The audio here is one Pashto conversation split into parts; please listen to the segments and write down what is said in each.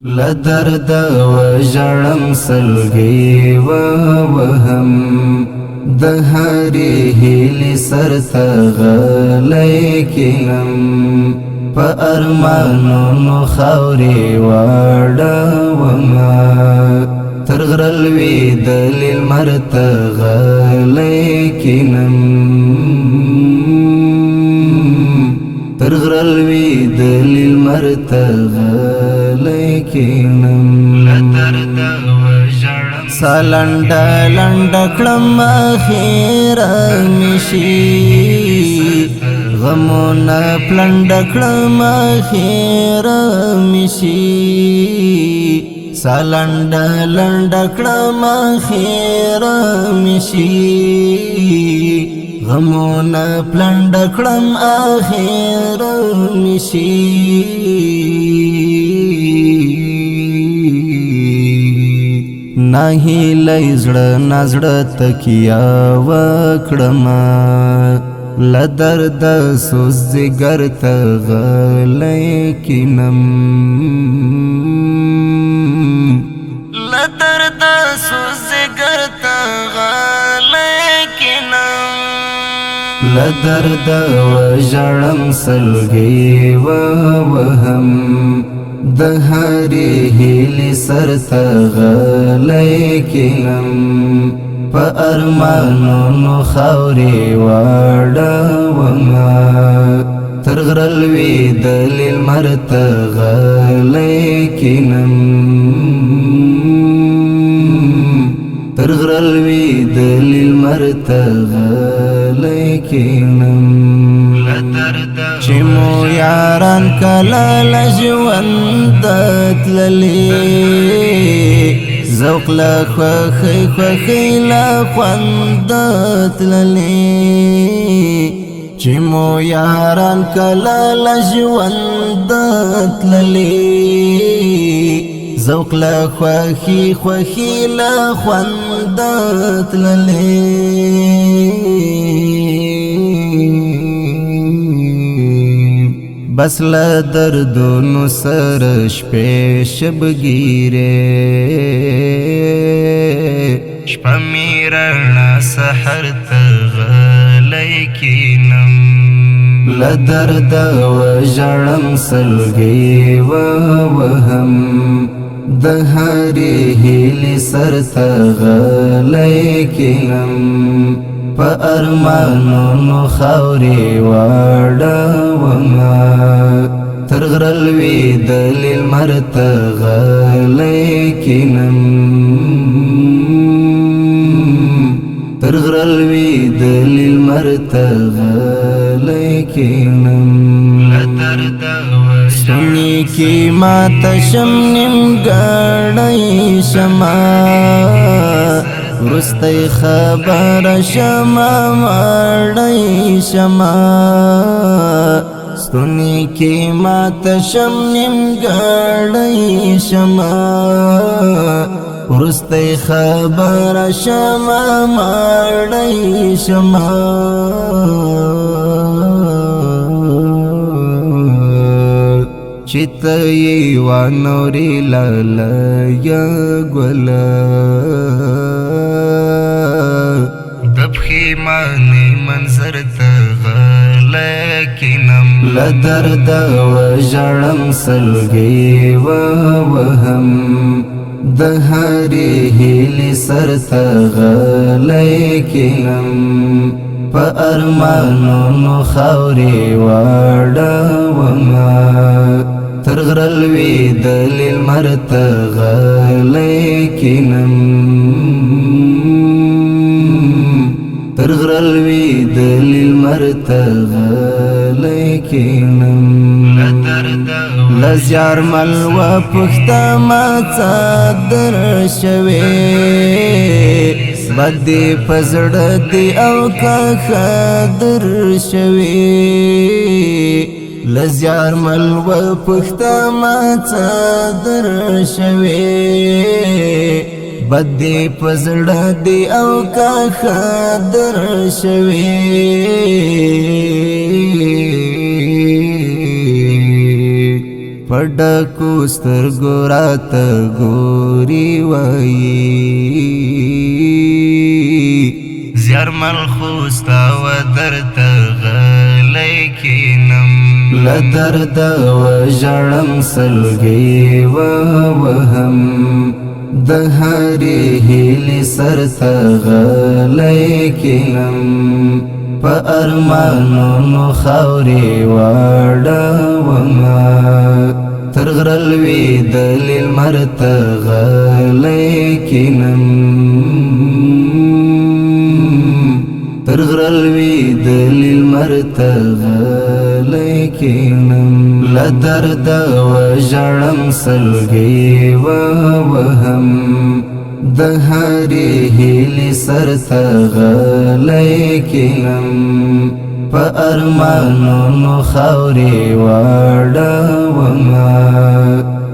لدرد وجړم سلګي وهم د هرې هیلې سرته غلی کینم په ارمانونو خاورې واړومه تر غره لوېدلې لمر ته غلی کینم تر غره لوېدلې لمر ته غلی کینم سالنډه لنډه کړم خیره مې شي غمونه پلنډه کړم خیره مې شي سالنډه لنډه کړم خیره مې شي غمونه پلنډه کړم خیره مې شي ناهی لزړه نزړه تکیا وکړم لدرد سوز زګر ته غلی کینم لدرد سوز زګر ته غلی کینم لدرد وجړم سلګي وهم د هرې هیلې سرته غلی کینم په ارمانونو خاورې واړومه تر غره لوېدلې لمر ته غلی کینم تر غره لوېدلې لمر ته غلی کینم چې مو یاران کله له ژونده تللې ذوق له خوښۍ خوښۍ له خونده تللې چې مو یاران کله له ژونده تللې ذوق له خوښۍ خوښۍ له خونده تللې بس له دردونو سره شپې شبګیرې شپه مې رڼا سحر ته غلی کینم له درده وژړم سلګي وهم د هرې هیلې سرته غلی کینم په ارمانونو خاورې واړومه تر غره لوېدلې لمر ته غلی کینم تر غره لوېدلې لمر ته غلی کینم ستوني کې ماته شم نیمګړی شمه وروستی خبره شمه مړی شمه ستوني کې ماته شم نیمګړی شمه وروستی خبره شمه مړی شمه چې ته یې وانورې لالیه ګله د پښېمانۍ منظر ته غلی کینم له درده وژړم سلګي وهم د هرې هیلې سرته غلی کینم په ارمانونو خاورې واړومه تر غره لوېدلې لمر ته غلی کینم تر غره لوېدلې لمر ته غلی کینم له زیارمل وپوښته ما څادر شوې بد دې په زړه دې او که خدر شوې له زیارمل وپوښته ما څادر شوې بد دې په زړه دې او که خدر شوې پډکو سترګو راته ګوري وایي زیارمل خو ستا و درته غلی کینم له درده وژړم سلګۍ ووهم د هرې هیلې سرته غلی کینم په ارمانونو خاورې واړومه تر غره لوېدلې لمر ته غلی کینم تر غره لوېدلې لمر ته غلی کینم له درده وژړم سلګۍ ووهم د هرې هیلې سرته غلی کینم په ارمانونو خاورې واړومه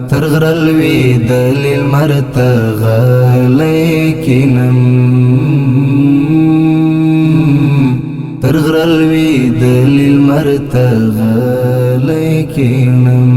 تر غره لوېدلې لمر ته غلی کینم تر غره لوېدلې لمر ته غلی کینم